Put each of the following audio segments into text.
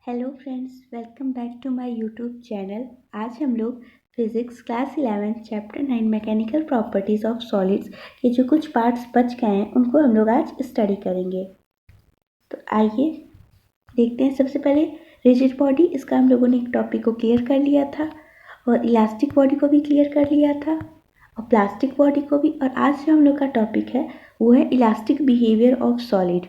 Hello friends, welcome back to my YouTube channel. आज हम लोग physics class 11 chapter 9 mechanical properties of solids के जो कुछ पार्ट्स बच गए हैं उनको हम लोग आज स्टडी करेंगे। तो आइए देखते हैं। सबसे पहले रिजिड बॉडी, इसका हम लोगों ने एक टॉपिक को क्लियर कर लिया था और इलास्टिक बॉडी को भी क्लियर कर लिया था और प्लास्टिक बॉडी को भी। और आज जो हम लोग का टॉपिक है वो है elastic behaviour of solid.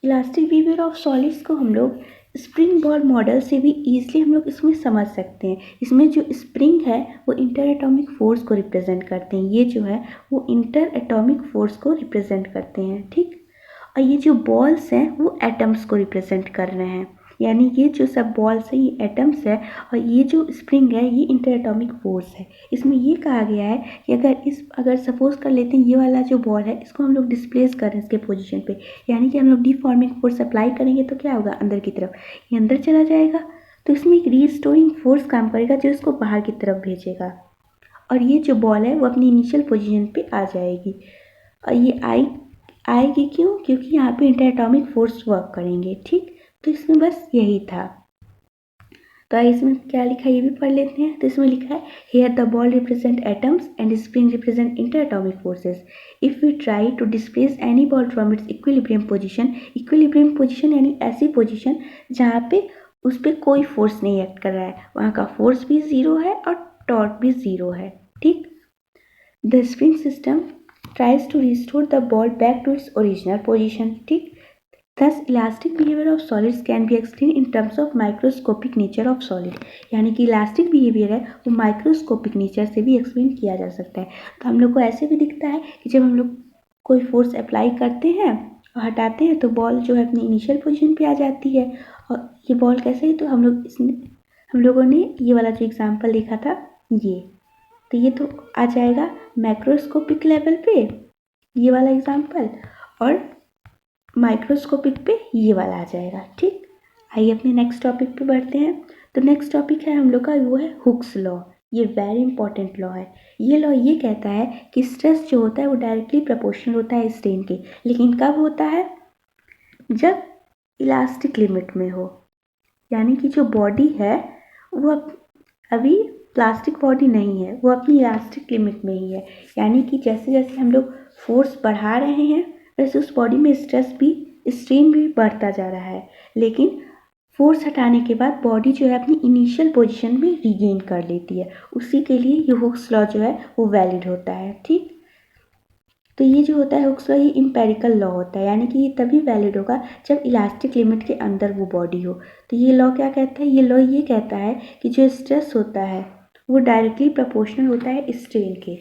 Elastic behaviour of solids को हम लोग स्प्रिंग बॉल मॉडल से भी ईजिली हम लोग इसमें समझ सकते हैं। इसमें जो स्प्रिंग है वो इंटर एटॉमिक फोर्स को रिप्रेजेंट करते हैं, ये जो है वो इंटर एटॉमिक फोर्स को रिप्रेजेंट करते हैं, ठीक। और ये जो बॉल्स हैं वो एटम्स को रिप्रेजेंट कर रहे हैं, यानी ये जो सब बॉल्स हैं ये एटम्स है और ये जो स्प्रिंग है ये इंटर एटॉमिक फोर्स है। इसमें ये कहा गया है कि अगर सपोज कर लेते हैं ये वाला जो बॉल है इसको हम लोग डिस्प्लेस कर रहे हैं इसके पोजीशन पे, यानी कि हम लोग डिफॉर्मिंग फोर्स अप्लाई करेंगे तो क्या होगा, अंदर की तरफ ये अंदर चला जाएगा। तो इसमें एक रीस्टोरिंग फोर्स काम करेगा जो इसको बाहर की तरफ भेजेगा और ये जो बॉल है वो अपनी इनिशियल पोजीशन पे आ जाएगी। और ये आएगी क्यों, क्योंकि यहाँ पे इंटर एटॉमिक फोर्स वर्क करेंगे, ठीक। तो इसमें बस यही था। तो इसमें क्या लिखा है ये भी पढ़ लेते हैं। तो इसमें लिखा है here the ball represent atoms and spring represent inter atomic forces. If we try to displace any ball from its equilibrium position, equilibrium position यानी ऐसी पोजीशन जहाँ पे उस पर कोई फोर्स नहीं एक्ट कर रहा है, वहाँ का फोर्स भी ज़ीरो है और टॉर्क भी ज़ीरो है, ठीक। The spring system tries to restore the ball back to its original position, ठीक। Thus, elastic behavior of solids can be explained in terms of microscopic nature of solid। यानी कि elastic behaviour है वो microscopic nature से भी explain किया जा सकता है। तो हम लोग को ऐसे भी दिखता है कि जब हम लोग कोई फोर्स अप्लाई करते हैं और हटाते हैं तो बॉल जो है अपनी इनिशियल पोजीशन पे आ जाती है। और ये बॉल कैसे है, तो हम लोगों ने ये वाला जो एग्जाम्पल देखा था ये तो आ जाएगा मैक्रोस्कोपिक लेवल पे ये वाला एग्जाम्पल, और माइक्रोस्कोपिक पे ये वाला आ जाएगा, ठीक। आइए अपने नेक्स्ट टॉपिक पे बढ़ते हैं। तो नेक्स्ट टॉपिक है हम लोग का वो है हुक्स लॉ। ये वेरी इंपॉर्टेंट लॉ है। ये लॉ ये कहता है कि स्ट्रेस जो होता है वो डायरेक्टली प्रोपोर्शनल होता है स्ट्रेन के, लेकिन कब होता है, जब इलास्टिक लिमिट में हो। यानी कि जो बॉडी है वो अभी प्लास्टिक बॉडी नहीं है, वो अपनी इलास्टिक लिमिट में ही है। यानी कि जैसे जैसे हम लोग फोर्स बढ़ा रहे हैं वैसे उस बॉडी में स्ट्रेन भी बढ़ता जा रहा है, लेकिन फोर्स हटाने के बाद बॉडी जो है अपनी इनिशियल पोजीशन में रीगेन कर लेती है। उसी के लिए ये हुक्स लॉ जो है वो वैलिड होता है, ठीक। तो ये जो होता है हुक्स लॉ ये इम्पेरिकल लॉ होता है, यानी कि ये तभी वैलिड होगा जब इलास्टिक लिमिट के अंदर वो बॉडी हो। तो ये लॉ क्या कहता है, ये लॉ ये कहता है कि जो स्ट्रेस होता है वो डायरेक्टली प्रोपोर्शनल होता है स्ट्रेन के,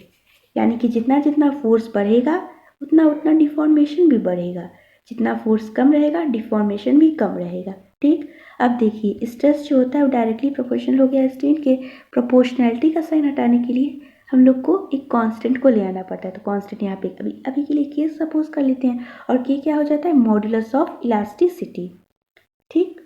यानी कि जितना जितना फोर्स बढ़ेगा उतना उतना डिफॉर्मेशन भी बढ़ेगा, जितना फोर्स कम रहेगा डिफॉर्मेशन भी कम रहेगा, ठीक। अब देखिए स्ट्रेस जो होता है वो डायरेक्टली प्रोपोर्शनल हो गया स्ट्रेन के। प्रोपोर्शनैलिटी का साइन हटाने के लिए हम लोग को एक कांस्टेंट को ले आना पड़ता है। तो कांस्टेंट यहाँ पे अभी के लिए के सपोज कर लेते हैं और के क्या हो जाता है, मॉड्यूलस ऑफ इलास्टिसिटी, ठीक।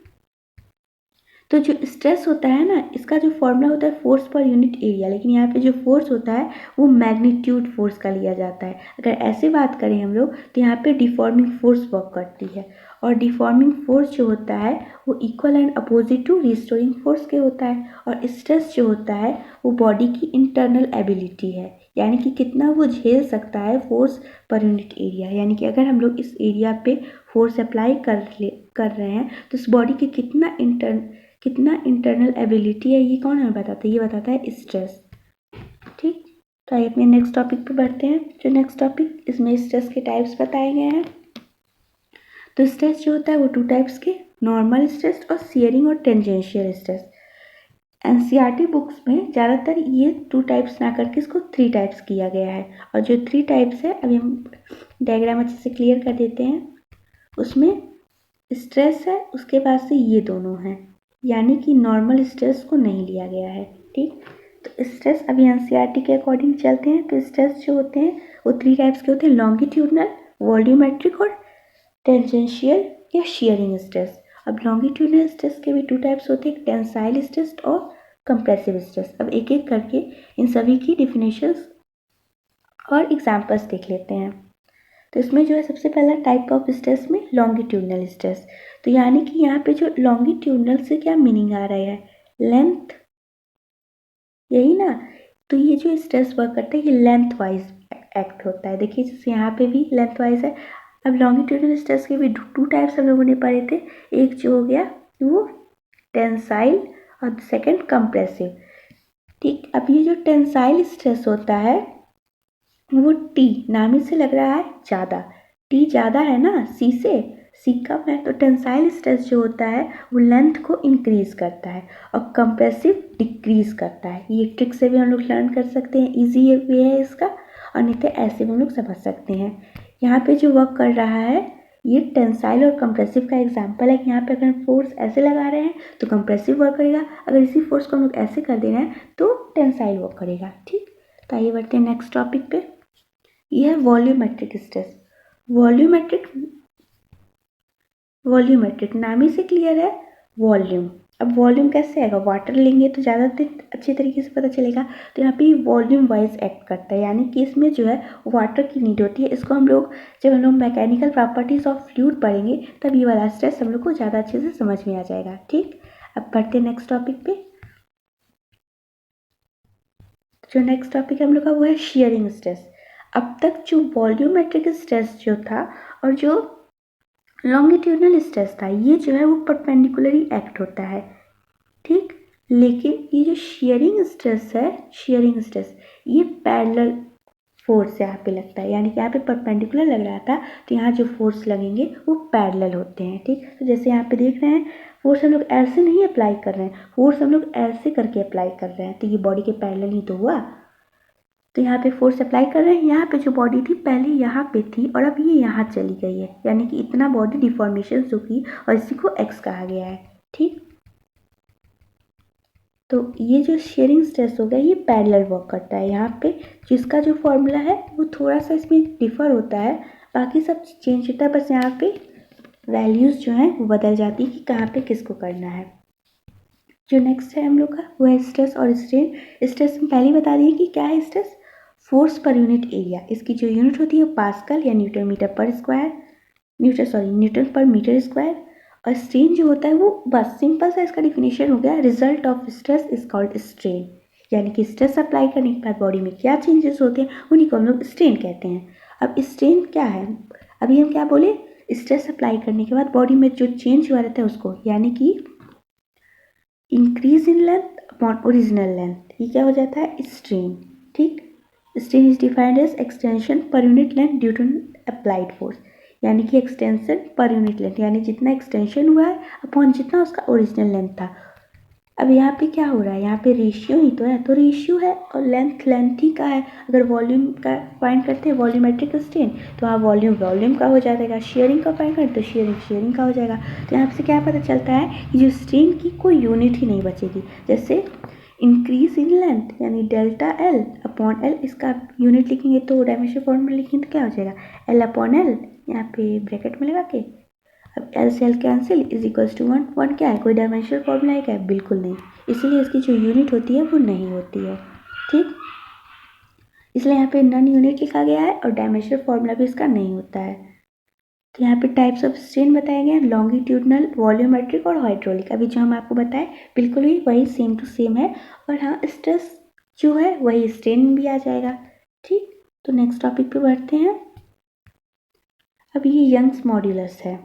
तो जो स्ट्रेस होता है ना इसका जो फॉर्मूला होता है फोर्स पर यूनिट एरिया, लेकिन यहाँ पे जो फोर्स होता है वो मैग्नीट्यूड फोर्स का लिया जाता है। अगर ऐसे बात करें हम लोग तो यहाँ पे डिफॉर्मिंग फोर्स वर्क करती है, और डिफॉर्मिंग फोर्स जो होता है वो equal and opposite to restoring force के होता है। और स्ट्रेस जो होता है वो बॉडी की इंटरनल एबिलिटी है, यानी कि कितना वो झेल सकता है फोर्स पर यूनिट एरिया। यानी कि अगर हम लोग इस एरिया पे फोर्स अप्लाई कर रहे हैं तो इस बॉडी की कितना इंटरनल एबिलिटी है ये कौन हमें बताता है, ये बताता है स्ट्रेस, ठीक। तो आइए अपने नेक्स्ट टॉपिक पे बढ़ते हैं। जो नेक्स्ट टॉपिक इसमें स्ट्रेस के टाइप्स बताए गए हैं। तो स्ट्रेस जो होता है वो टू टाइप्स के, नॉर्मल स्ट्रेस और शियरिंग और टेंजेंशियल स्ट्रेस। एनसीईआरटी बुक्स में ज़्यादातर ये टू टाइप्स ना करके इसको थ्री टाइप्स किया गया है। और जो थ्री टाइप्स है अभी हम डायग्राम अच्छे से क्लियर कर देते हैं। उसमें स्ट्रेस है, उसके बाद से ये दोनों हैं, यानी कि नॉर्मल स्ट्रेस को नहीं लिया गया है, ठीक। तो स्ट्रेस अभी एनसीईआरटी के अकॉर्डिंग चलते हैं। तो स्ट्रेस जो होते हैं वो थ्री टाइप्स के होते हैं, लॉन्गिट्यूडनल, वॉल्यूमेट्रिक और टेंजेंशियल या शियरिंग स्ट्रेस। अब लॉन्गिट्यूडनल स्ट्रेस के भी टू टाइप्स होते हैं, टेंसाइल स्ट्रेस और कंप्रेसिव स्ट्रेस। अब एक एक करके इन सभी की डिफिनेशंस और एग्जाम्पल्स देख लेते हैं। तो इसमें जो है सबसे पहला टाइप ऑफ स्ट्रेस में लॉन्गिट्यूडनल स्ट्रेस। तो यानी कि यहाँ पे जो लॉन्गिट्यूडनल से क्या मीनिंग आ रहा है, लेंथ, यही ना। तो ये जो स्ट्रेस वर्क करता है ये लेंथ वाइज एक्ट होता है। देखिए जैसे यहाँ पे भी लेंथ वाइज है। अब लॉन्गिट्यूडनल स्ट्रेस के भी टू टाइप्स हम लोगों ने पढ़े थे। एक जो हो गया वो टेंसाइल और सेकंड कंप्रेसिव। ठीक, अब ये जो टेंसाइल स्ट्रेस होता है वो टी, नाम ही से लग रहा है ज़्यादा, टी ज़्यादा है ना सी से, सी कम है। तो टेंसाइल स्ट्रेस जो होता है वो लेंथ को इंक्रीज करता है और कंप्रेसिव डिक्रीज करता है। ये ट्रिक से भी हम लोग लर्न कर सकते हैं, इजी वे है इसका, और नहीं तो ऐसे भी हम लोग समझ सकते हैं। यहाँ पे जो वर्क कर रहा है ये टेंसाइल और कंप्रेसिव का एग्जाम्पल है कि यहाँ पे अगर फोर्स ऐसे लगा रहे हैं तो कंप्रेसिव वर्क करेगा, अगर इसी फोर्स को हम लोग ऐसे कर दे रहे हैं तो टेंसाइल वर्क करेगा। ठीक, तो आइए बढ़ते हैं नेक्स्ट टॉपिक पे। यह है वॉल्यूमेट्रिक स्ट्रेस। वॉल्यूमेट्रिक नाम ही से क्लियर है, वॉल्यूम। अब वॉल्यूम कैसे आएगा, वाटर लेंगे तो ज़्यादा अच्छे तरीके से पता चलेगा। तो यहाँ पे वॉल्यूम वाइज एक्ट करता है, यानी कि इसमें जो है वाटर की नीड होती है। इसको हम लोग जब हम लोग मैकेनिकल प्रॉपर्टीज ऑफ फ्लूइड पढ़ेंगे तब ये वाला स्ट्रेस हम लोग को ज़्यादा अच्छे से समझ में आ जाएगा। ठीक, अब बढ़ते हैं नेक्स्ट टॉपिक पे। जो नेक्स्ट टॉपिक हम लोग का वो है शियरिंग स्ट्रेस। अब तक जो वॉल्यूमेट्रिक स्ट्रेस जो था और जो लॉन्गिट्यूडनल स्ट्रेस था ये जो है वो परपेंडिकुलरली एक्ट होता है। ठीक, लेकिन ये जो शियरिंग स्ट्रेस है, शियरिंग स्ट्रेस ये पैरेलल फोर्स यहाँ पे लगता है, यानी कि यहाँ पे परपेंडिकुलर लग रहा था तो यहाँ जो फोर्स लगेंगे वो पैरेलल होते हैं। ठीक, तो जैसे यहाँ पे देख रहे हैं फोर्स हम लोग ऐसे नहीं अप्लाई कर रहे हैं, फोर्स हम लोग ऐसे करके अप्लाई कर रहे हैं, तो ये बॉडी के पैरेलल ही तो हुआ। तो यहाँ पे फोर्स अप्लाई कर रहे हैं, यहाँ पे जो बॉडी थी पहले यहाँ पे थी और अब ये यहाँ चली गई है, यानी कि इतना बॉडी डिफॉर्मेशन हुई और इसी को एक्स कहा गया है। ठीक, तो ये जो शेयरिंग स्ट्रेस हो गया ये पैरेलल वर्क करता है। यहाँ पे जिसका जो फॉर्मूला है वो थोड़ा सा इसमें डिफर होता है, बाकी सब चेंज होता है, बस यहाँ पे वैल्यूज़ जो हैं वो बदल जाती है कि कहाँ पे किसको करना है। जो नेक्स्ट है हम लोग का वो है स्ट्रेस और स्ट्रेन। स्ट्रेस हम पहले ही बता दिए कि क्या है stress, force per unit area. इसकी जो यूनिट होती है पास्कल या न्यूटन मीटर पर स्क्वायर, न्यूटन पर मीटर स्क्वायर। और स्ट्रेन जो होता है वो बस सिंपल सा इसका डिफिनेशन हो गया, result of stress is called strain. यानी कि स्ट्रेस अप्लाई करने के बाद बॉडी में क्या चेंजेस होते हैं उन्हीं को हम लोग स्ट्रेन कहते हैं। अब स्ट्रेन क्या है, अभी हम क्या बोले, स्ट्रेस अप्लाई करने के बाद बॉडी में जो चेंज हुआ रहता है उसको, यानी कि increase in length upon original length, ये क्या हो जाता है स्ट्रेन। ठीक, strain is defined as extension per unit length due to applied force, यानी कि एक्सटेंशन पर यूनिट लेंथ, यानी जितना एक्सटेंशन हुआ है अपॉन जितना उसका ओरिजिनल लेंथ था। अब यहाँ पे क्या हो रहा है, यहाँ पे रेशियो ही तो है, तो रेशियो है और लेंथ ही का है। अगर वॉल्यूम का फाइंड करते हैं वॉल्यूमेट्रिक स्ट्रेन तो वहाँ वॉल्यूम का हो जाएगा, शेयरिंग का फाइंड करते तो शेयरिंग का हो जाएगा। तो यहाँ से क्या पता चलता है कि जो स्ट्रेन की कोई यूनिट ही नहीं बचेगी। जैसे इंक्रीज इन लेंथ यानी डेल्टा एल अपॉन एल, इसका यूनिट लिखेंगे तो डायमेंशन फॉर्म में लिखेंगे तो क्या हो जाएगा एल अपॉन एल, यहाँ पे ब्रैकेट में लगा के। अब एल से L cancel is equals to 1। 1 क्या है, कोई डायमेंशनल फॉर्मूला है क्या, बिल्कुल नहीं, इसीलिए इसकी जो यूनिट होती है वो नहीं होती है। ठीक, इसलिए यहाँ पे नॉन यूनिट लिखा गया है और डायमेंशनल फॉर्मूला भी इसका नहीं होता है। तो यहाँ पे टाइप्स ऑफ स्ट्रेन बताए गए हैं, लॉन्गिट्यूडनल, वॉल्यूमेट्रिक और हाइड्रोलिक। अभी जो हम आपको बताएं बिल्कुल ही वही सेम टू सेम है, और हाँ स्ट्रेस जो है वही स्ट्रेन में भी आ जाएगा। ठीक, तो नेक्स्ट टॉपिक पे बढ़ते हैं। अब ये यंग्स मॉड्यूलस है।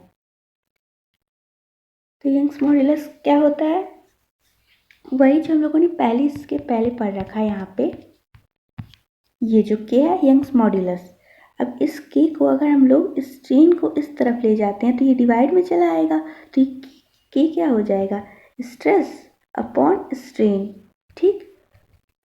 तो यंग्स मॉड्यूलस क्या होता है, वही जो हम लोगों ने इसके पहले पढ़ रखा है। यहाँ पे ये जो के है यंग्स मॉड्यूलस। अब इस के को अगर हम लोग स्ट्रेन को इस तरफ ले जाते हैं तो ये डिवाइड में चला आएगा, तो ये के क्या हो जाएगा स्ट्रेस अपॉन स्ट्रेन। ठीक,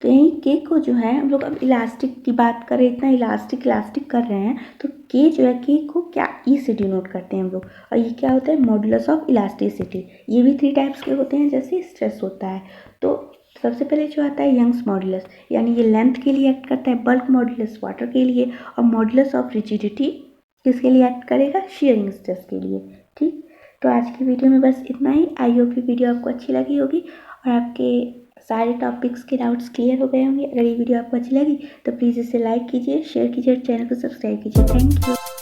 तो यहीं के को जो है हम लोग अब इलास्टिक की बात करें, इतना इलास्टिक कर रहे हैं तो के जो है के को क्या ई से डिनोट करते हैं हम लोग, और ये क्या होता है मॉडुलस ऑफ इलास्टिसिटी। ये भी 3 टाइप्स के होते हैं जैसे स्ट्रेस होता है। तो सबसे पहले जो आता है यंग्स मॉडुलस, यानी ये लेंथ के लिए एक्ट करता है, बल्क मॉडुलस वाटर के लिए, और मॉडुलस ऑफ रिजिडिटी किसके लिए एक्ट करेगा, शियरिंग स्ट्रेस के लिए। ठीक, तो आज की वीडियो में बस इतना ही। आई होप ये वीडियो आपको अच्छी लगी होगी और आपके सारे टॉपिक्स के डाउट्स क्लियर हो गए होंगे। अगर ये वीडियो आपको अच्छी लगी तो प्लीज़ इसे लाइक कीजिए, शेयर कीजिए और चैनल को सब्सक्राइब कीजिए। Thank you.